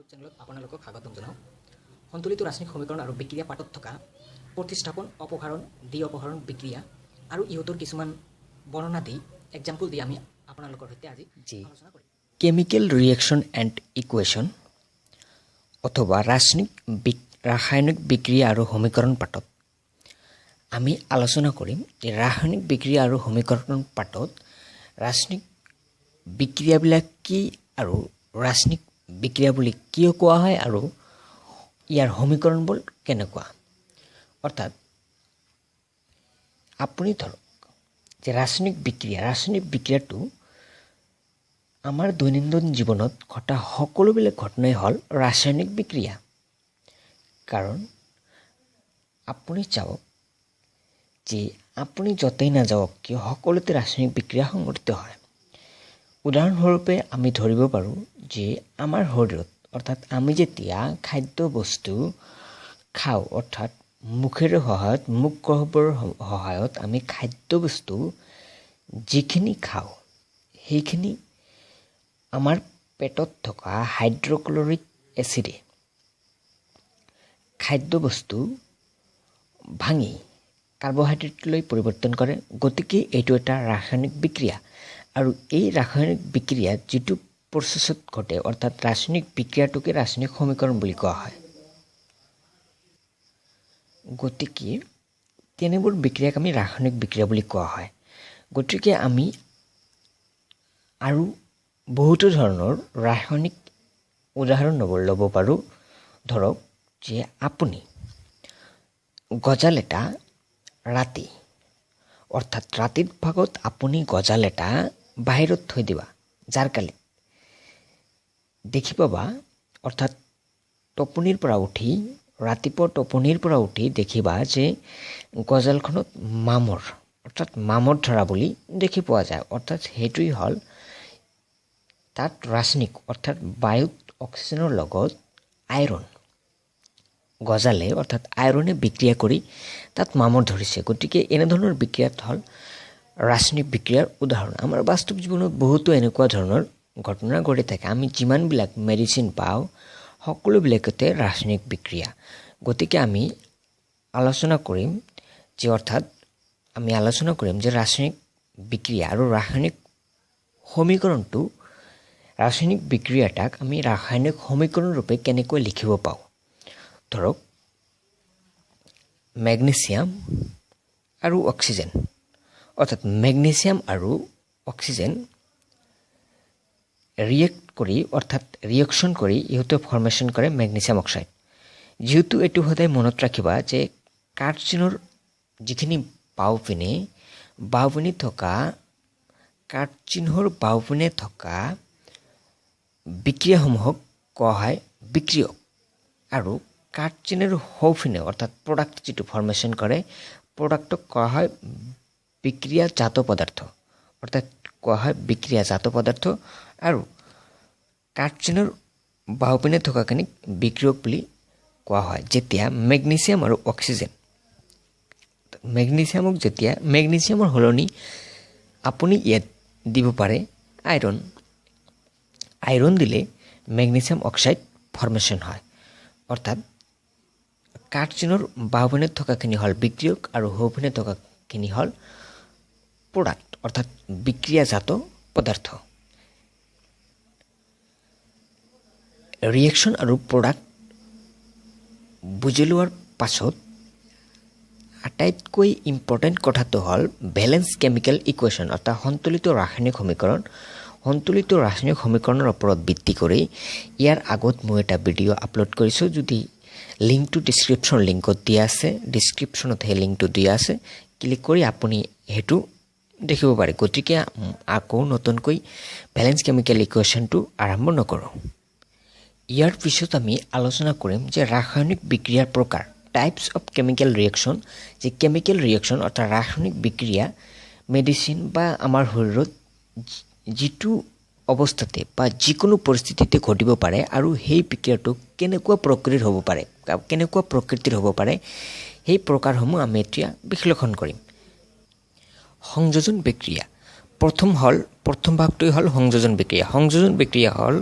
YouTube চেনেলত আপোনালোকক স্বাগতম জনাওঁ। সন্তুলিত ৰাসায়নিক সমীকৰণ আৰু বিক্ৰিয়া পাঠত থকা প্ৰতিস্থাপন, অপসাৰণ, দ্বি অপসাৰণ বিক্ৰিয়া আৰু ইহঁতৰ কিছুমান বৰ্ণনা দি এক্সাম্পল দি আমি আপোনালোকৰ সৈতে আজি আলোচনা কৰিম। কেমিকেল ৰিয়েকশ্যন এণ্ড ইকুৱেশ্যন অথবা ৰাসায়নিক বিক্ৰিয়া আৰু সমীকৰণ পাঠত আমি আলোচনা কৰিম যে ৰাসায়নিক বিক্ৰিয়া আৰু সমীকৰণ পাঠত ৰাসায়নিক বিক্ৰিয়াবিলাক কি আৰু ৰাসায়নিক বিক্ৰিয়া বুলি কিয় কোৱা হয় আৰু ইয়াৰ সমীকৰণবোৰ কেনেকুৱা। অৰ্থাৎ আপুনি ধৰক যে ৰাসায়নিক বিক্ৰিয়াটো আমাৰ দৈনন্দিন জীৱনত ঘটা সকলোবিলাক ঘটনাই হ'ল ৰাসায়নিক বিক্ৰিয়া। কাৰণ আপুনি চাওক যে আপুনি য'তেই নাযাওক কিয় সকলোতে ৰাসায়নিক বিক্ৰিয়া সংঘটিত হয়। উদাহৰণস্বৰূপে আমি ধৰিব পাৰোঁ যে আমাৰ শৰীৰত অৰ্থাৎ আমি যেতিয়া খাদ্য বস্তু খাওঁ অৰ্থাৎ মুখেৰে সহায়ত মুখ গহ্বৰৰ সহায়ত আমি খাদ্য বস্তু যিখিনি খাওঁ সেইখিনি আমাৰ পেটত থকা হাইড্ৰক্লৰিক এচিডে খাদ্য বস্তু ভাঙি কাৰ্বহাইড্ৰেটলৈ পৰিৱৰ্তন কৰে। গতিকে এইটো এটা ৰাসায়নিক বিক্ৰিয়া আৰু এই ৰাসায়নিক বিক্ৰিয়া যিটো প্ৰচেছত ঘটে অৰ্থাৎ ৰাসায়নিক বিক্ৰিয়াটোকে ৰাসায়নিক সমীকৰণ বুলি কোৱা হয়। গতিকে তেনেবোৰ বিক্ৰিয়াক আমি ৰাসায়নিক বিক্ৰিয়া বুলি কোৱা হয়। গতিকে আমি আৰু বহুতো ধৰণৰ ৰাসায়নিক উদাহৰণ ল'ব পাৰোঁ। ধৰক যে আপুনি গজাল এটা ৰাতি অৰ্থাৎ ৰাতিৰ ভাগত আপুনি গজাল এটা বাহিৰত থৈ দিবা, যাৰ কালি দেখি পাবা অৰ্থাৎ ৰাতিপুৱা টোপনিৰ পৰা উঠি দেখিবা যে গজালখনত মামৰ ধৰা বুলি দেখি পোৱা যায়। অৰ্থাৎ সেইটোৱেই হ'ল তাত ৰাসায়নিক অৰ্থাৎ বায়ুত অক্সিজেনৰ লগত আইৰণ গজালে অৰ্থাৎ আইৰণে বিক্ৰিয়া কৰি তাত মামৰ ধৰিছে। গতিকে এনেধৰণৰ বিক্ৰিয়াত হ'ল ৰাসায়নিক বিক্ৰিয়াৰ উদাহৰণ। আমাৰ বাস্তৱ জীৱনত বহুতো এনেকুৱা ধৰণৰ ঘটনা ঘটি থাকে। আমি যিমানবিলাক মেডিচিন পাওঁ সকলোবিলাকতে ৰাসায়নিক বিক্ৰিয়া। গতিকে আমি আলোচনা কৰিম যে ৰাসায়নিক বিক্ৰিয়া আৰু ৰাসায়নিক সমীকৰণটো ৰাসায়নিক বিক্ৰিয়া এটাক আমি ৰাসায়নিক সমীকৰণ ৰূপে কেনেকৈ লিখিব পাওঁ। ধৰক মেগনেছিয়াম আৰু অক্সিজেন অৰ্থাৎ মেগনেছিয়াম আৰু অক্সিজেন ৰিয়েকশ্যন কৰি ইহঁতে ফৰ্মেশ্যন কৰে মেগনেছিয়াম অক্সাইড। যিহেতু এইটো সদায় মনত ৰাখিবা যে কাঠচিনৰ যিখিনি বাওঁপিনে থকা বিক্ৰিয়াসমূহক কোৱা হয় বিক্ৰিয়ক আৰু কাঠচিনৰ সোঁপিনে অৰ্থাৎ প্ৰডাক্ট যিটো ফৰ্মেশ্যন কৰে প্ৰডাক্টক কোৱা হয় বিক্ৰিয়াজাত পদাৰ্থ আৰু কাঠচিনৰ বাওঁপিনে থকাখিনিক বিক্ৰিয়ক বুলি কোৱা হয়। যেতিয়া মেগনেছিয়ামৰ সলনি আপুনি ইয়াত দিব পাৰে আইৰণ দিলে মেগনেছিয়াম অক্সাইড ফৰ্মেশ্যন হয়। অৰ্থাৎ কাঠচিনৰ বাওঁপিনে থকাখিনি হ'ল বিক্ৰিয়ক আৰু সোঁপিনে থকাখিনি হ'ল প্ৰডাক্ট অৰ্থাৎ বিক্ৰিয়াজাত পদাৰ্থ। ৰিয়েকশ্যন আৰু প্ৰডাক্ট বুজি লোৱাৰ পাছত আটাইতকৈ ইম্পৰ্টেণ্ট কথাটো হ'ল বেলেঞ্চ কেমিকেল ইকুৱেশ্যন অৰ্থাৎ সন্তুলিত ৰাসায়নিক সমীকৰণ। সন্তুলিত ৰাসায়নিক সমীকৰণৰ ওপৰত ভিত্তি কৰি ইয়াৰ আগত মই এটা ভিডিঅ' আপলোড কৰিছোঁ। যদি লিংকটো ডিছক্ৰিপশ্যনত সেই লিংকটো দিয়া আছে, ক্লিক কৰি আপুনি সেইটো দেখিব পাৰে। গতিকে আকৌ নতুনকৈ বেলেঞ্চ কেমিকেল ইকুৱেশ্যনটো আৰম্ভ নকৰোঁ। ইয়াৰ পিছত আমি আলোচনা কৰিম যে ৰাসায়নিক বিক্ৰিয়াৰ প্ৰকাৰ টাইপছ অফ কেমিকেল ৰিয়েকশ্যন। যে কেমিকেল ৰিয়েকশ্যন অৰ্থাৎ ৰাসায়নিক বিক্ৰিয়া মেডিচিন বা আমাৰ শৰীৰত যিটো অৱস্থাতে বা যিকোনো পৰিস্থিতিতে ঘটিব পাৰে আৰু সেই বিক্ৰিয়াটো কেনেকুৱা প্ৰকৃতিৰ হ'ব পাৰে সেই প্ৰকাৰসমূহ আমি এতিয়া বিশ্লেষণ কৰিম। সংযোজন বিক্ৰিয়া প্ৰথম ভাগটোৱেই হ'ল সংযোজন বিক্ৰিয়া। সংযোজন বিক্ৰিয়া হ'ল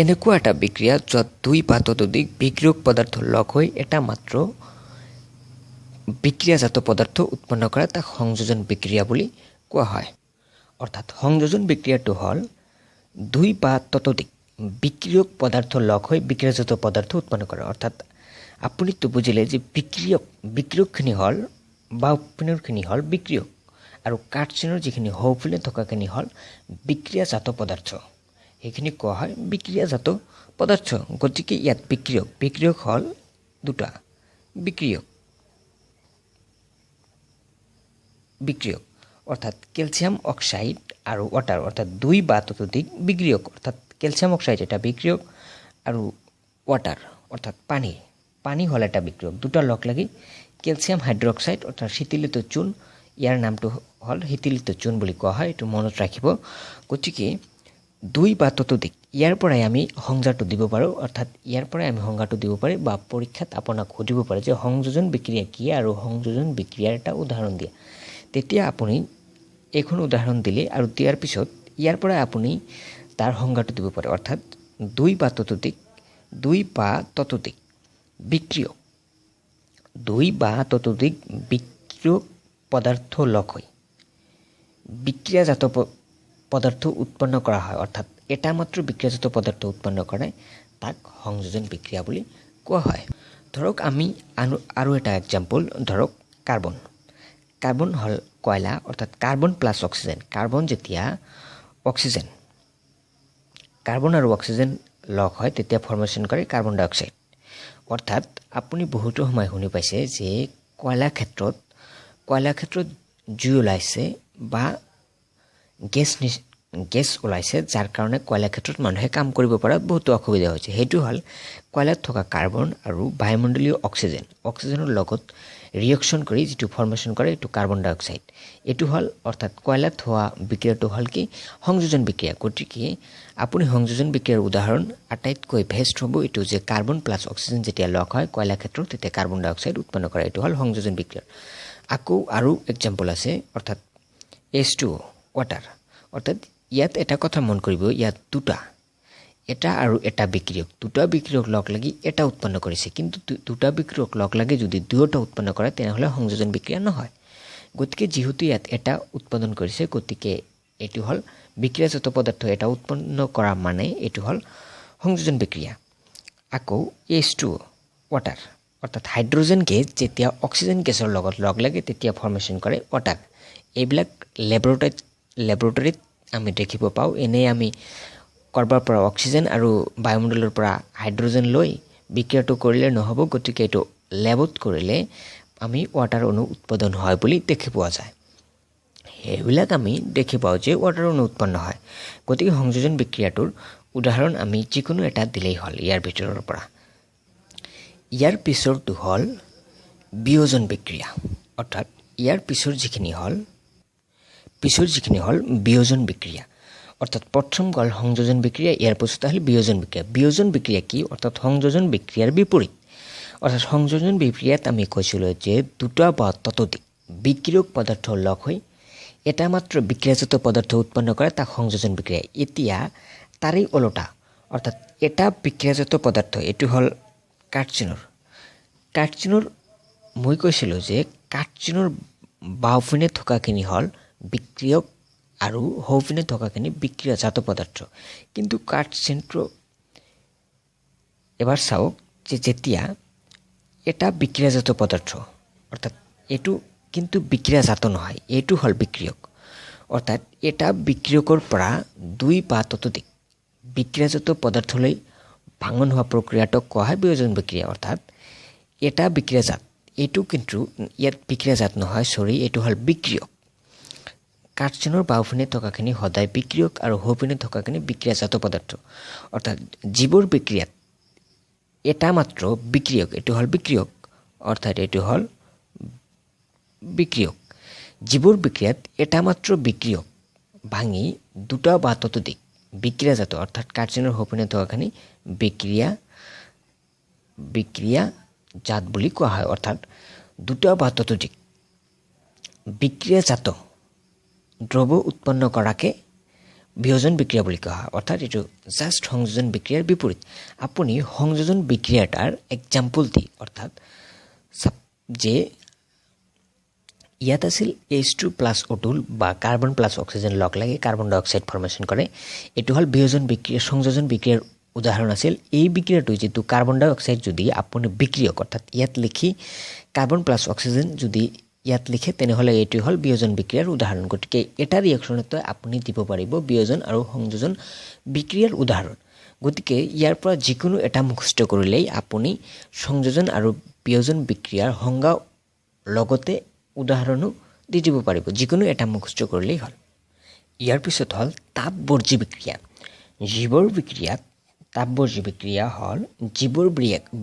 এনেকুৱা এটা বিক্ৰিয়া য'ত দুই বা ততোধিক বিক্ৰিয়ক পদাৰ্থ লগ হৈ এটা মাত্ৰ বিক্ৰিয়াজাত পদাৰ্থ উৎপন্ন কৰে তাক সংযোজন বিক্ৰিয়া বুলি কোৱা হয়। অৰ্থাৎ সংযোজন বিক্ৰিয়াটো হ'ল দুই বা ততোধিক বিক্ৰিয়ক পদাৰ্থ লগ হৈ বিক্ৰিয়াজাত পদাৰ্থ উৎপন্ন কৰে। অৰ্থাৎ আপুনিতো বুজিলে যে বিক্ৰিয়কখিনি হ'ল বাওঁপিনৰখিনি হ'ল বিক্ৰিয়ক আৰু কাঠচিনৰ যিখিনি সোঁপিনে থকাখিনি হ'ল বিক্ৰিয়াজাত পদাৰ্থ, সেইখিনি কোৱা হয় বিক্ৰিয়াজাত পদাৰ্থ। গতিকে ইয়াত বিক্ৰিয়ক হ'ল দুটা বিক্ৰিয়ক অৰ্থাৎ কেলছিয়াম অক্সাইড আৰু ৱাটাৰ, অৰ্থাৎ দুই বা ততোধিক বিক্ৰিয়ক, অৰ্থাৎ কেলছিয়াম অক্সাইড এটা বিক্ৰিয়ক আৰু ৱাটাৰ অৰ্থাৎ পানী হ'ল এটা বিক্ৰিয়ক। দুটা লগ লাগি কেলছিয়াম হাইড্ৰক্সাইড অৰ্থাৎ শীতলিত চূণ, ইয়াৰ নামটো হ'ল শীতলিত চূণ বুলি কোৱা হয়, এইটো মনত ৰাখিব। গতিকে দুই বা ততোধিক ইয়াৰ পৰাই আমি সংজ্ঞাটো দিব পাৰোঁ, অৰ্থাৎ ইয়াৰ পৰাই আমি সংজ্ঞাটো দিব পাৰি বা পৰীক্ষাত আপোনাক সুধিব পাৰে যে সংযোজন বিক্ৰিয়া কি আৰু সংযোজন বিক্ৰিয়াৰ এটা উদাহৰণ দিয়া। তেতিয়া আপুনি এইখন উদাহৰণ দিলে আৰু দিয়াৰ পিছত ইয়াৰ পৰাই আপুনি তাৰ সংজ্ঞাটো দিব পাৰে। অৰ্থাৎ দুই বা ততোধিক বিক্ৰিয়ক পদাৰ্থ লগ হৈ বিক্ৰিয়াজাত পদাৰ্থ উৎপন্ন কৰা হয়, অৰ্থাৎ এটা মাত্ৰ বিক্ৰিয়াজাত পদাৰ্থ উৎপন্ন কৰে তাক সংযোজন বিক্ৰিয়া বুলি কোৱা হয়। ধৰক আমি আৰু এটা এক্সাম্পল ধৰক কাৰ্বন হ'ল কয়লা, অৰ্থাৎ কাৰ্বন প্লাছ অক্সিজেন। কাৰ্বন আৰু অক্সিজেন লগ হয় তেতিয়া ফৰ্মেশ্যন কৰে কাৰ্বন ডাই অক্সাইড। অৰ্থাৎ আপুনি বহুতো সময় শুনি পাইছে যে কয়লা ক্ষেত্ৰত জুই ওলাইছে বা গেছ ওলাইছে, যাৰ কাৰণে কয়লা ক্ষেত্ৰত মানুহে কাম কৰিব পৰাত বহুতো অসুবিধা হৈছে। সেইটো হ'ল কয়লাত থকা কাৰ্বন আৰু বায়ুমণ্ডলীয় অক্সিজেনৰ লগত ৰিয়েকশ্যন কৰি যিটো ফৰ্মেশ্যন কৰে এইটো কাৰ্বন ডাই অক্সাইড। এইটো হ'ল অৰ্থাৎ কয়লাত হোৱা বিক্ৰিয়াটো হ'ল কি সংযোজন বিক্ৰিয়া। গতিকে আপুনি সংযোজন বিক্ৰিয়াৰ উদাহৰণ আটাইতকৈ বেষ্ট হ'ব এইটো যে কাৰ্বন প্লাছ অক্সিজেন যেতিয়া লগ হয় কয়লা ক্ষেত্ৰত তেতিয়া কাৰ্বন ডাই অক্সাইড উৎপন্ন কৰে, এইটো হ'ল সংযোজন বিক্ৰিয়া। আকৌ আৰু এক্সাম্পল আছে, অৰ্থাৎ H2O ৱাটাৰ। অৰ্থাৎ ইয়াত এটা কথা মন কৰিব, ইয়াত এটা আৰু এটা দুটা বিক্ৰিয়ক লগ লাগি এটা উৎপন্ন কৰিছে, কিন্তু দুটা বিক্ৰিয়ক লগ লাগি যদি দুয়োটা উৎপন্ন কৰে তেনেহ'লে সংযোজন বিক্ৰিয়া নহয়। গতিকে যিহেতু ইয়াত এটা উৎপাদন কৰিছে গতিকে এইটো হ'ল বিক্ৰিয়াজাত পদাৰ্থ এটা উৎপন্ন কৰা মানে এইটো হ'ল সংযোজন বিক্ৰিয়া। আকৌ H2O ৱাটাৰ, অৰ্থাৎ হাইড্ৰজেন গেছ যেতিয়া অক্সিজেন গেছৰ লগত লগ লাগে তেতিয়া ফৰ্মেশ্যন কৰে ৱাটাৰ। এইবিলাক লেবৰেটৰীত আমি দেখিব পাওঁ। এনেই আমি কৰবাৰ পৰা অক্সিজেন আৰু বায়ুমণ্ডলৰ পৰা হাইড্ৰজেন লৈ বিক্ৰিয়াটো কৰিলে নহ'ব, গতিকে এইটো লেবত কৰিলে আমি ৱাটাৰ অণু উৎপাদন হয় বুলি দেখি পোৱা যায়। সেইবিলাক আমি দেখি পাওঁ যে ৱাটাৰ অণু উৎপন্ন হয়। গতিকে সংযোজন বিক্ৰিয়াটোৰ উদাহৰণ আমি যিকোনো এটা দিলেই হ'ল ইয়াৰ ভিতৰৰ পৰা। ইয়াৰ পিছৰটো হ'ল বিয়োজন বিক্ৰিয়া, অৰ্থাৎ ইয়াৰ পিছৰ যিখিনি হ'ল বিয়োজন বিক্ৰিয়া। অৰ্থাৎ প্ৰথম গ'ল সংযোজন বিক্ৰিয়া, ইয়াৰ পিছত আহিল বিয়োজন বিক্ৰিয়া। বিয়োজন বিক্ৰিয়া কি? অৰ্থাৎ সংযোজন বিক্ৰিয়াৰ বিপৰীত। অৰ্থাৎ সংযোজন বিক্ৰিয়াত আমি কৈছিলোঁ যে দুটা বা ততোধিক বিক্ৰিয়ক পদাৰ্থ লগ হৈ এটা মাত্ৰ বিক্ৰিয়াজাত পদাৰ্থ উৎপন্ন কৰে তাক সংযোজন বিক্ৰিয়া। এতিয়া তাৰেই ওলোটা, অৰ্থাৎ এটা বিক্ৰিয়াজাত পদাৰ্থ এইটো হ'ল কাঠচিনৰ মই কৈছিলোঁ যে কাঠচিনৰ বাওঁপিনে থকাখিনি হ'ল বিক্ৰিয়ক আৰু সোঁপিনে থকাখিনি বিক্ৰিয়াজাত পদাৰ্থ। কিন্তু কাঠচিনটো এবাৰ চাওক যে যেতিয়া এটা বিক্ৰিয়াজাত পদাৰ্থ, অৰ্থাৎ এইটো কিন্তু বিক্ৰিয়াজাত নহয়, এইটো হ'ল বিক্ৰিয়ক। অৰ্থাৎ এটা বিক্ৰিয়কৰ পৰা দুই বা ততোধিক বিক্ৰিয়াজাত পদাৰ্থলৈ ভাঙন হোৱা প্ৰক্ৰিয়াটোক কোৱা হয় বিয়োজন বিক্ৰিয়া। অৰ্থাৎ এটা বিক্ৰিয়াজাত, এইটো কিন্তু ইয়াত বিক্ৰিয়াজাত নহয়, এইটো হ'ল বিক্ৰিয়ক। কাঠচিনৰ বাওঁপিনে থকাখিনি সদায় বিক্ৰিয়ক আৰু সোঁপিনে থকাখিনি বিক্ৰিয়াজাত পদাৰ্থ। অৰ্থাৎ জীৱৰ বিক্ৰিয়াত এটা মাত্ৰ বিক্ৰিয়ক, এইটো হ'ল বিক্ৰিয়ক, অৰ্থাৎ এইটো হ'ল বিক্ৰিয়ক। জীৱৰ বিক্ৰিয়াত এটা মাত্ৰ বিক্ৰিয়ক ভাঙি দুটা বা ততোধিক বিক্ৰিয়াজাত, অৰ্থাৎ কাঠচিনৰ সোঁপিনে থকাখিনি বিক্ৰিয়াজাত বুলি কোৱা হয়। অৰ্থাৎ দুটা বা ততোধিক বিক্ৰিয়াজাত দ্ৰব্য উৎপন্ন কৰাকে বিয়োজন বিক্ৰিয়া বুলি কোৱা হয় অৰ্থাৎ এইটো জাষ্ট সংযোজন বিক্ৰিয়াৰ বিপৰীত আপুনি সংযোজন বিক্ৰিয়া এটাৰ এক্সাম্পল দি অৰ্থাৎ যে ইয়াত আছিল H2 প্লাছ O2 বা কাৰ্বন প্লাছ অক্সিজেন লগ লাগি কাৰ্বন ডাই অক্সাইড ফৰ্মেশ্যন কৰে এটো হল বিয়োজন বিক্ৰিয়া সংযোজন বিক্ৰিয়াৰ উদাহৰণ আছিল এই বিক্ৰিয়াটো যেটো কাৰ্বন ডাই অক্সাইড যদি আপুনি বিক্ৰিয়ক অৰ্থাৎ ইয়াত লিখি কাৰ্বন প্লাছ অক্সিজেন যদি ইয়াত লিখে তেনেহলে এটো হল বিয়োজন বিক্ৰিয়াৰ উদাহৰণ গতিকে এটা ৰিঅ্যাকচনতে আপুনি দিব পাৰিব বিয়োজন আৰু সংযোজন বিক্ৰিয়াৰ উদাহৰণ গতিকে ইয়াৰ পৰা যিকোনো এটা মুখস্থ কৰিলেই আপুনি সংযোজন আৰু বিয়োজন বিক্ৰিয়াৰ সংজ্ঞা লগতে উদাহৰণো দি দিব পাৰিব যিকোনো এটা মুখস্থ কৰিলেই হল ইয়াৰ পিছত হল তাপবৰ্জী বিক্ৰিয়া জীৱৰ বিক্ৰিয়াত তাপবৰ্জ্য বিক্ৰিয়া হল জীবৰ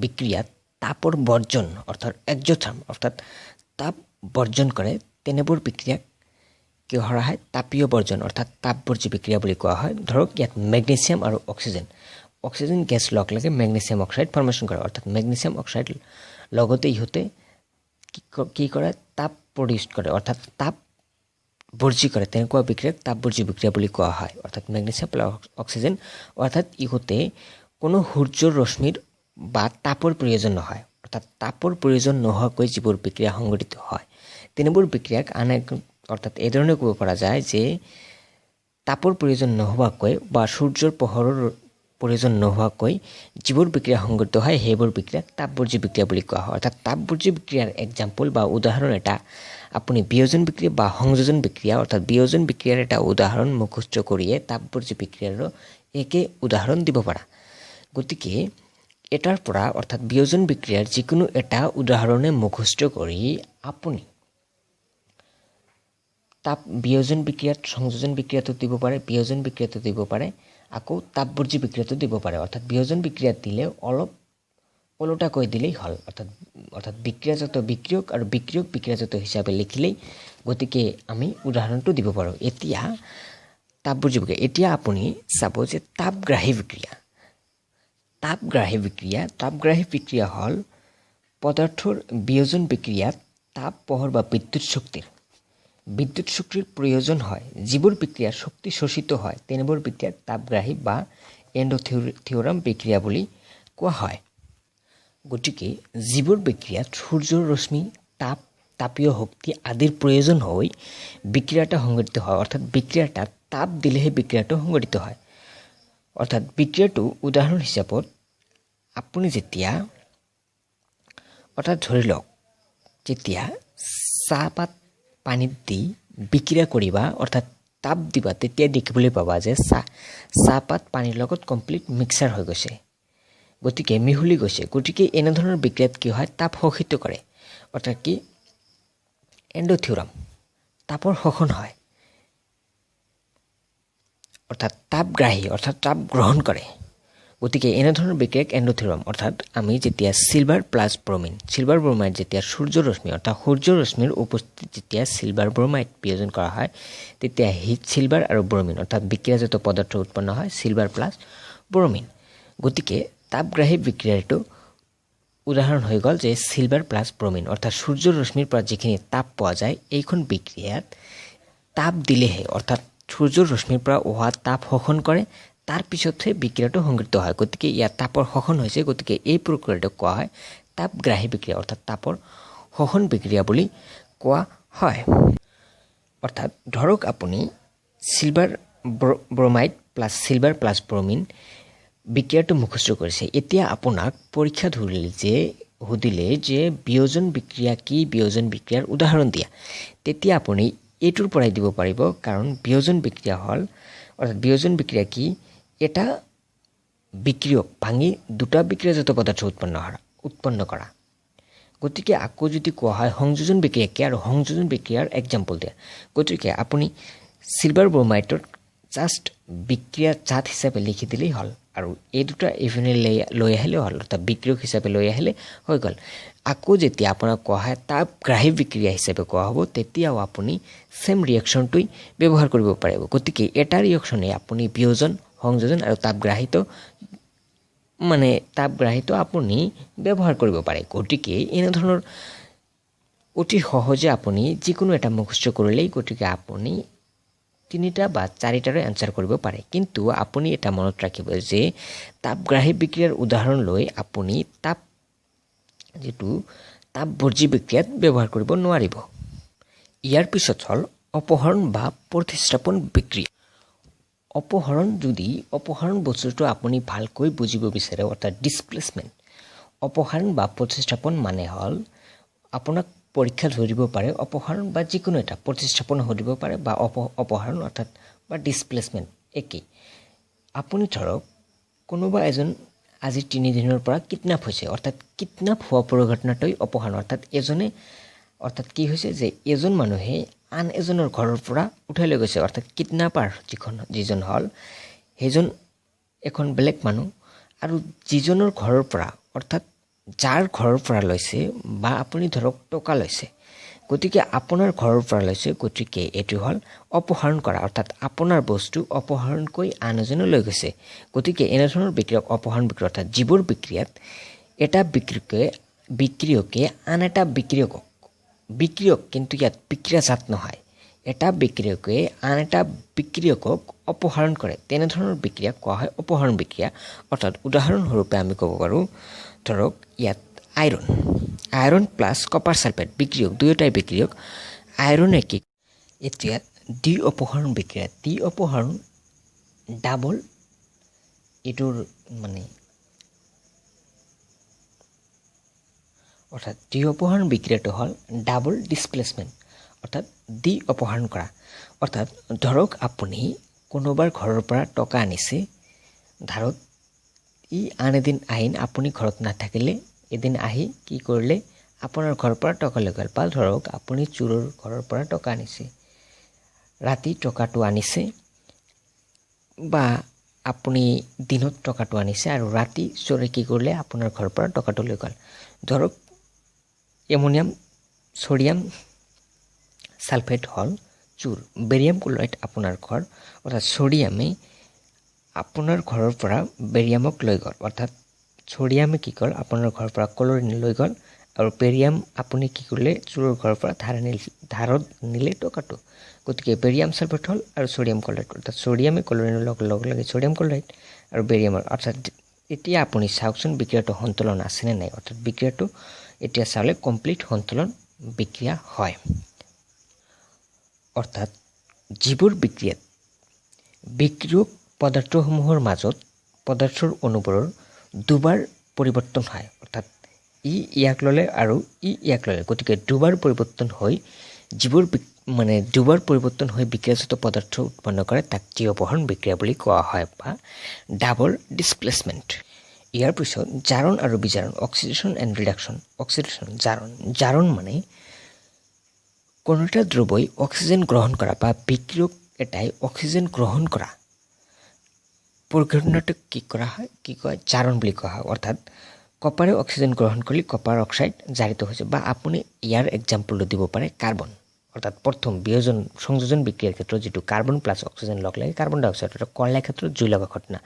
বিক্ৰিয়াত তাপৰ বৰ্জন অৰ্থাৎ এক্সোথাৰ্ম অৰ্থাৎ তাপ বৰ্জন কৰে তেনেবোৰ বিক্ৰিয়াক কি ধৰা হয় তাপীয় বৰ্জন অৰ্থাৎ তাপবৰ্জ্য বিক্ৰিয়া বুলি কোৱা হয় ধৰক ইয়াত ম্যাগনেসিয়াম আৰু অক্সিজেন গ্যাস লগ লাগে ম্যাগনেসিয়াম অক্সাইড ফৰ্মেশন কৰে অৰ্থাৎ ম্যাগনেসিয়াম অক্সাইড লগতে ইহতে কি কৰে তাপ প্ৰডিউস কৰে অৰ্থাৎ তাপ বৰ্জি কৰে তেনেকুৱা বিক্ৰিয়াক তাপবৰ্জ্য বিক্ৰিয়া বুলি কোৱা হয় অৰ্থাৎ ম্যাগনেসিয়াম প্লাস অক্সিজেন অৰ্থাৎ ইহতে কোনো সূৰ্যৰ ৰশ্মিৰ বা তাপৰ প্ৰয়োজন নহয় অৰ্থাৎ তাপৰ প্ৰয়োজন নোহোৱাকৈ যিবোৰ বিক্ৰিয়া সংঘটিত হয় তেনেবোৰ বিক্ৰিয়াক অৰ্থাৎ এই ধৰণে ক'ব পৰা যায় যে তাপৰ প্ৰয়োজন নোহোৱাকৈ বা সূৰ্যৰ পোহৰৰ প্ৰয়োজন নোহোৱাকৈ যিবোৰ বিক্ৰিয়া সংঘটিত হয় সেইবোৰ বিক্ৰিয়াক তাপবৰ্জ্য বিক্ৰিয়া বুলি কোৱা হয় অৰ্থাৎ তাপবৰ্জ্য বিক্ৰিয়াৰ এক্সাম্পল বা উদাহৰণ এটা আপুনি বিয়োজন বিক্ৰিয়া বা সংযোজন বিক্ৰিয়া অৰ্থাৎ বিয়োজন বিক্ৰিয়াৰ এটা উদাহৰণ মুখস্থ কৰিয়ে তাপবৰ্জ্য বিক্ৰিয়াৰ একে উদাহৰণ দিব পাৰা গতিকে এটাৰ পৰা অৰ্থাৎ বিয়োজন বিক্ৰিয়াৰ যিকোনো এটা উদাহৰণে মুখস্থ কৰি আপুনি তাপ বিয়োজন বিক্ৰিয়াত সংযোজন বিক্ৰিয়াটো দিব পাৰে বিয়োজন বিক্ৰিয়াটো দিব পাৰে আকৌ তাপবৰ্জ্য বিক্ৰিয়াটো দিব পাৰে অৰ্থাৎ বিয়োজন বিক্ৰিয়াত দিলে অলপ ওলোটা কৈ দিলেই হল অৰ্থাৎ বিক্ৰিয়াজাত বিক্ৰিয়ক আৰু বিক্ৰিয়ক বিক্ৰিয়াজাত হিচাপে লিখিলেই গতিকে আমি উদাহৰণটো দিব পাৰো এতিয়া তাপবৰ্জ্য বিক্ৰিয়া এতিয়া আপুনি চাব যে তাপগ্ৰাহী বিক্ৰিয়া হল পদাৰ্থৰ বিয়োজন বিক্ৰিয়াত তাপ পোহৰ বা বিদ্যুৎ শক্তিৰ প্ৰয়োজন হয় যিবোৰ বিক্ৰিয়া শক্তি শোষিত হয় তেনেবোৰ বিক্ৰিয়াক তাপগ্ৰাহী বা এন্ডোথিওৰাম বিক্ৰিয়া বুলি কোৱা হয় গতিকে যিবোৰ বিক্ৰিয়াত সূৰ্যৰ ৰশ্মি তাপীয় শক্তি আদিৰ প্ৰয়োজন হৈ বিক্ৰিয়াটা সংঘটিত হয় অৰ্থাৎ বিক্ৰিয়াটা তাপ দিলেহে বিক্ৰিয়াটো সংঘটিত হয় অৰ্থাৎ বিক্ৰিয়াটো উদাহৰণ হিচাপত আপুনি যেতিয়া অৰ্থাৎ ধৰি লওক যেতিয়া চাহপাত পানীত দি বিক্ৰিয়া কৰিবা অৰ্থাৎ তাপ দিবা তেতিয়া দেখিবলৈ পাবা যে চাহপাত পানীৰ লগত কমপ্লিট মিক্সাৰ হৈ গৈছে গতিকে মিহলি গৈছে গতিকে এনে ধৰণৰ বিক্ৰিয়াত কি হয় তাপ শোষিত কৰে অৰ্থাৎ কি এন্ডোথিওৰাম তাপৰ শোষণ হয় অৰ্থাৎ তাপগ্ৰাহী অৰ্থাৎ তাপ গ্ৰহণ কৰে গতিকে এনে ধৰণৰ বিক্ৰিয়াক এন্ডোথিওৰাম অৰ্থাৎ আমি যেতিয়া সিলভাৰ ব্ৰোমাইড যেতিয়া সূৰ্যৰ ৰশ্মি অৰ্থাৎ সূৰ্যৰ ৰশ্মিৰ উপস্থিতিত যেতিয়া সিলভাৰ ব্ৰোমাইড বিয়োজন কৰা হয় তেতিয়া হিট সিলভাৰ আৰু ব্ৰোমিন অৰ্থাৎ বিক্ৰিয়াজাত পদাৰ্থ উৎপন্ন হয় সিলভাৰ প্লাস ব্ৰোমিন গতিকে তাপগ্ৰাহী বিক্ৰিয়াটো উদাহৰণ হৈ গল যে সিলভাৰ প্লাস ব্ৰোমিন অৰ্থাৎ সূৰ্যৰ ৰশ্মিৰ পৰা যিখিনি তাপ পোৱা যায় এইখন বিক্ৰিয়াত তাপ দিলেহে অৰ্থাৎ সূৰ্যৰ ৰশ্মিৰ পৰা অহা তাপ শোষণ কৰে তাৰ পিছতহে বিক্ৰিয়াটো সংঘটিত হয় গতিকে ইয়াত তাপৰ শোষণ হৈছে গতিকে এই প্ৰক্ৰিয়াটো কোৱা হয় তাপগ্ৰাহী বিক্ৰিয়া অৰ্থাৎ তাপৰ শোষণ বিক্ৰিয়া বুলি কোৱা হয় অৰ্থাৎ ধৰক আপুনি silver bromide plus silver plus bromine বিক্ৰিয়াটো মুখস্থ কৰিছে এতিয়া আপোনাক পৰীক্ষা সুধিলে যে বিয়োজন বিক্ৰিয়া কি বিয়োজন বিক্ৰিয়াৰ উদাহৰণ দিয়া তেতিয়া আপুনি এইটোৰ পৰাই দিব পাৰিব কাৰণ বিয়োজন বিক্ৰিয়া হল অৰ্থাৎ বিয়োজন বিক্ৰিয়া কি এটা বিক্ৰিয়ক ভাঙি দুটা বিক্ৰিয়াজাত পদাৰ্থ উৎপন্ন কৰা গতিকে আকৌ যদি কোৱা হয় সংযোজন বিক্ৰিয়া কি আৰু সংযোজন বিক্ৰিয়াৰ এক্সাম্পল দিয়া গতিকে আপুনি সিলভাৰ ব্ৰোমাইডৰ জাস্ট বিক্ৰিয়া জাত হিচাপে লিখি দিলেই হল আৰু এই দুটা ইভেনে লৈ আহিলে হল অৰ্থাৎ বিক্ৰিয়ক হিচাপে লৈ আহিলে হৈ গল আকৌ যেতিয়া আপোনাক কোৱা হয় তাপগ্ৰাহী বিক্ৰিয়া হিচাপে কোৱা হ'ব তেতিয়াও আপুনি সেম ৰিঅ্যাকশনটোই ব্যৱহাৰ কৰিব পাৰিব গতিকে এটা ৰিঅ্যাকশনে আপুনি বিয়োজন সংযোজন আৰু তাপগ্ৰাহীটো আপুনি ব্যৱহাৰ কৰিব পাৰে গতিকে এনে ধৰণৰ অতি সহজে আপুনি যিকোনো এটা মুখস্থ কৰিলেই গতিকে আপুনি তিনিটা বা চাৰিটাৰে এনসাৰ কৰিব পাৰে কিন্তু আপুনি এটা মনত ৰাখিব যে তাপগ্ৰাহী বিক্ৰিয়াৰ উদাহৰণ লৈ আপুনি তাপবৰ্জী বিক্ৰিয়াত ব্যৱহাৰ কৰিব নোৱাৰিব ইয়াৰ পিছত হ'ল অপহৰণ বা প্ৰতিস্থাপন বিক্ৰিয়া অপহৰণ বস্তুটো আপুনি ভালকৈ বুজিব বিচাৰে অৰ্থাৎ ডিসপ্লেসমেন্ট অপহৰণ বা প্ৰতিস্থাপন মানে হ'ল আপোনাক পৰীক্ষাত ধৰিব পাৰে অপহৰণ বা যিকোনো এটা প্ৰতিস্থাপন হ'ব পাৰে বা অপহৰণ অৰ্থাৎ বা ডিসপ্লেসমেন্ট একেই আপুনি ধৰক কোনোবা এজন আজি 3 দিনৰ পৰা কিডন্যাপ হৈছে অৰ্থাৎ কিডন্যাপ হোৱা পৰিঘটনাটোই অপহৰণ অৰ্থাৎ কি হৈছে যে এজন মানুহে আন এজনৰ ঘৰৰ পৰা উঠাই লৈ গৈছে অৰ্থাৎ কিডন্যাপাৰ যিজন হল হেজন এখন বেলেগ মানুহ আৰু যিজনৰ ঘৰৰ পৰা অৰ্থাৎ যাৰ ঘৰৰ পৰা লৈছে বা আপুনি ধৰক টকা লৈছে গতিকে আপোনাৰ ঘৰৰ পৰা লৈছে গতিকে এটো হল অপহৰণ কৰা অৰ্থাৎ আপোনাৰ বস্তু অপহৰণ কৰি আন এজনে লৈ গৈছে গতিকে এনে ধৰণৰ বিক্ৰিয়ক অপহৰণ বিক্ৰিয়া অৰ্থাৎ জীৱৰ বিক্ৰিয়াত এটা বিক্ৰিয়কে আন এটা বিক্ৰিয়ক কিন্তু ইয়াত বিক্ৰিয়াজাত নহয় এটা বিক্ৰিয়কে আন এটা বিক্ৰিয়কক অপহৰণ কৰে তেনে ধৰণৰ বিক্ৰিয়া কোৱা হয় অপহৰণ বিক্ৰিয়া অৰ্থাৎ উদাহৰণ স্বৰূপে আমি ক'ব পাৰো ধৰক ইয়াত আইৰন প্লাস কপাৰ সালফেট বিক্ৰিয়ক দুয়োটাই বিক্ৰিয়ক আইৰন কি এতিয়া দ্বি অপহৰণ বিক্ৰিয়া দ্বি অপহৰণ ডাবল এটোৰ মানে অৰ্থাৎ দ্বি অপহৰণ বিক্ৰিয়াটো হ'ল ডাবল ডিসপ্লেসমেন্ট অৰ্থাৎ দ্বি অপহৰণ কৰা অৰ্থাৎ ধৰক আপুনি কোনোবাৰ ঘৰৰ পৰা টকা আনিছে ধাৰত ই আন এদিন আহিন আপুনি ঘৰত নাথাকিলে এদিন আহি কি কৰিলে আপোনাৰ ঘৰৰ পৰা টকা লৈ গ'ল বা ধৰক আপুনি চুৰৰ ঘৰৰ পৰা টকা আনিছে ৰাতি টকাটো আনিছে বা আপুনি দিনত টকাটো আনিছে আৰু ৰাতি চোৰে কি কৰিলে আপোনাৰ ঘৰৰ পৰা টকাটো লৈ গ'ল ধৰক এমোনিয়াম সোডিয়াম সালফেট হল চুৰ বেৰিয়াম ক্লোৰাইড আপোনাৰ ঘৰ অৰ্থাৎ সোডিয়ামে আপোনাৰ ঘৰৰ পৰা বেৰিয়ামক লৈ গ'ল অৰ্থাৎ সোডিয়ামে কি কৰে আপোনাৰ ঘৰৰ পৰা ক্লোৰিন লৈ গ'ল আৰু বেৰিয়াম আপুনি কি কৰিলে চুৰৰ ঘৰৰ পৰা ধাৰত নিলে টকাটো গতিকে বেৰিয়াম সালফেট হল আৰু সোডিয়াম ক্লোৰাইড অৰ্থাৎ সোডিয়ামে ক্লোৰিনৰ লগ লাগি সোডিয়াম ক্লোৰাইড আৰু বেৰিয়ামৰ অৰ্থাৎ এতিয়া আপুনি চাওকচোন বিক্ৰিয়াটো সন্তুলন আছে নে নাই অৰ্থাৎ বিক্ৰিয়াটো এতিয়া চালে কমপ্লিট সন্তুলন বিক্ৰিয়া হয় অৰ্থাৎ জীৱৰ বিক্ৰিয়াত বিক্ৰিয়ক পদাৰ্থসমূহৰ মাজত পদাৰ্থৰ অনুবোৰৰ দুবাৰ পৰিৱৰ্তন হয় অৰ্থাৎ ইয়াক ললে আৰু ইয়াক ললে গতিকে দুবাৰ পৰিৱৰ্তন হৈ জীৱৰ দুবাৰ পৰিৱৰ্তন হৈ বিক্ৰিয়াজাত পদাৰ্থ উৎপন্ন কৰে তাক দ্বি অপহৰণ বিক্ৰিয়া বুলি কোৱা হয় বা ডাবল ডিসপ্লেসমেন্ট ইয়াৰ পিছত জাৰণ আৰু বিজাৰণ অক্সিডেশন এণ্ড ৰিডাকশন জাৰণ মানে কোনো এটা দ্ৰৱই অক্সিজেন গ্ৰহণ কৰা বা বিক্ৰিয়ক এটাই অক্সিজেন গ্ৰহণ কৰা পৰিঘটনাটোক কি কয় জাৰণ বুলি কোৱা হয় অৰ্থাৎ কপাৰে অক্সিজেন গ্ৰহণ কৰি কপাৰ অক্সাইড জাৰিত হৈছে বা আপুনি ইয়াৰ এক্সাম্পল দিব পাৰে কাৰ্বন অৰ্থাৎ প্ৰথম বিয়োজন সংযোজন বিক্ৰিয়াৰ ক্ষেত্ৰত যেটো কাৰ্বন প্লাস অক্সিজেন লগ লাগি কাৰ্বন ডাই অক্সাইড অৰ্থাৎ কয়লাৰ ক্ষেত্ৰত জুই লগা ঘটনা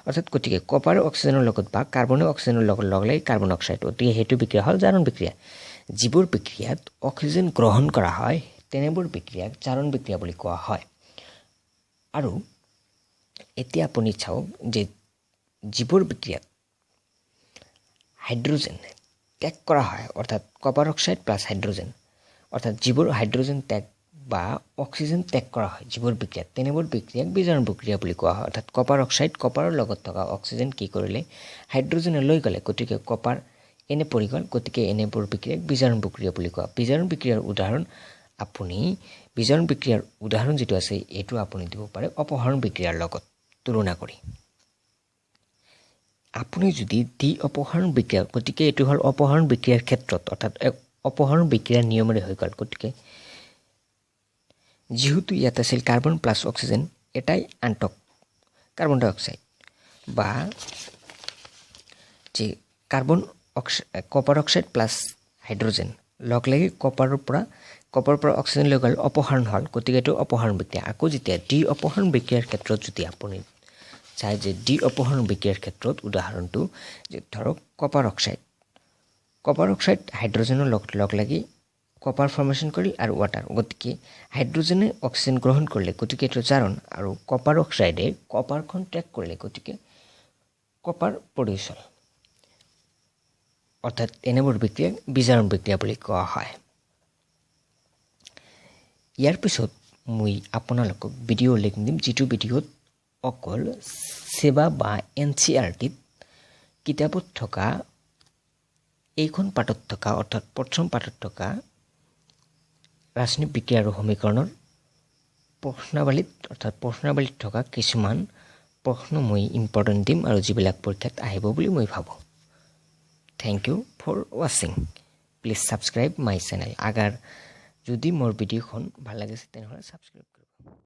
অৰ্থাৎ গতিকে কপাৰে অক্সিজেনৰ লগত বা কাৰ্বনে অক্সিজেনৰ লগত লগ লাগি কাৰ্বন অক্সাইড গতিকে হেতু বিক্ৰিয়া হ'ল জাৰণ বিক্ৰিয়া জীৱৰ বিক্ৰিয়াত অক্সিজেন গ্ৰহণ কৰা হয় তেনেবোৰ বিক্ৰিয়াক জাৰণ বিক্ৰিয়া বুলি কোৱা হয় আৰু এতিয়া আপুনি চাওক যে জীৱৰ বিক্ৰিয়াত হাইড্ৰোজেন ত্যাগ কৰা হয় অৰ্থাৎ কপাৰ অক্সাইড প্লাস হাইড্ৰোজেন অৰ্থাৎ জীৱৰ হাইড্ৰোজেন ত্যাগ বা অক্সিজেন ত্যাগ কৰা হয় জীৱৰ বিক্ৰিয়াত তেনেবোৰ বিক্ৰিয়াক বিজাৰণ বিক্ৰিয়া বুলি কোৱা হয় অৰ্থাৎ কপাৰ অক্সাইড কপাৰৰ লগত থকা অক্সিজেন কি কৰিলে হাইড্ৰোজেনে লৈ গ'লে গতিকে কপাৰ এনে পৰি গ'ল গতিকে এনেবোৰ বিক্ৰিয়াক বিজাৰণ বিক্ৰিয়া বুলি কোৱা বিজাৰণ বিক্ৰিয়াৰ উদাহৰণ যেটো আছে এটো আপুনি দিব পাৰে অপহৰণ বিক্ৰিয়াৰ লগত তুলনা কৰি আপুনি যদি দ্বি অপহৰণ বিক্ৰিয়া গতিকে এটো হল অপহৰণ বিক্ৰিয়াৰ ক্ষেত্ৰত অৰ্থাৎ অপহৰণ বিক্ৰিয়াৰ নিয়মেৰে হৈ গ'ল গতিকে যেহেতু ইয়াত আছিল কাৰ্বন প্লাস অক্সিজেন এটাই আন্তক কাৰ্বন ডাই অক্সাইড বা যে কপাৰ অক্সাইড প্লাস হাইড্ৰোজেন লগ লাগি কপাৰৰ পৰা অক্সিজেন লৈ গ'ল অপহৰণ হল গতিকে এটো অপহৰণ বিক্ৰিয়া আকৌ যেতিয়া দ্বি অপহৰণ বিক্ৰিয়াৰ ক্ষেত্ৰত যদি আপুনি চাই যে দ্বি অপহৰণ বিক্ৰিয়াৰ ক্ষেত্ৰত উদাহৰণটো যে ধৰক কপাৰ অক্সাইড হাইড্ৰোজেনৰ লগ লাগি কপাৰ ফৰ্মেশ্যন কৰিল আৰু ৱাটাৰ গতিকে হাইড্ৰজেনে অক্সিজেন গ্ৰহণ কৰিলে গতিকে এইটো জাৰণ আৰু কপাৰ অক্সাইডে কপাৰখন ত্যাগ কৰিলে গতিকে কপাৰ প্ৰডিউচ হ'ল অৰ্থাৎ এনেবোৰ বিক্ৰিয়াক বিজাৰণ বিক্ৰিয়া বুলি কোৱা হয় ইয়াৰ পিছত মই আপোনালোকক ভিডিঅ' লিংক দিম যিটো ভিডিঅ'ত অকল সেৱা বা NCERT-ত কিতাপত থকা এইখন পাঠত থকা অৰ্থাৎ প্ৰথম পাঠত থকা ৰাসায়নিক বিক্ৰিয়া আৰু সমীকৰণৰ প্ৰশ্নাৱলীত থকা কিছুমান প্ৰশ্ন মই ইম্পৰ্টেণ্ট দিম আৰু যিবিলাক পৰীক্ষাত আহিব বুলি মই ভাবোঁ থ্যাংক ইউ ফৰ ৱাচিং প্লিজ ছাবস্ক্ৰাইব মাই চেনেল আগাৰ যদি মোৰ ভিডিঅ'খন ভাল লাগিছে তেনেহ'লে ছাবস্ক্ৰাইব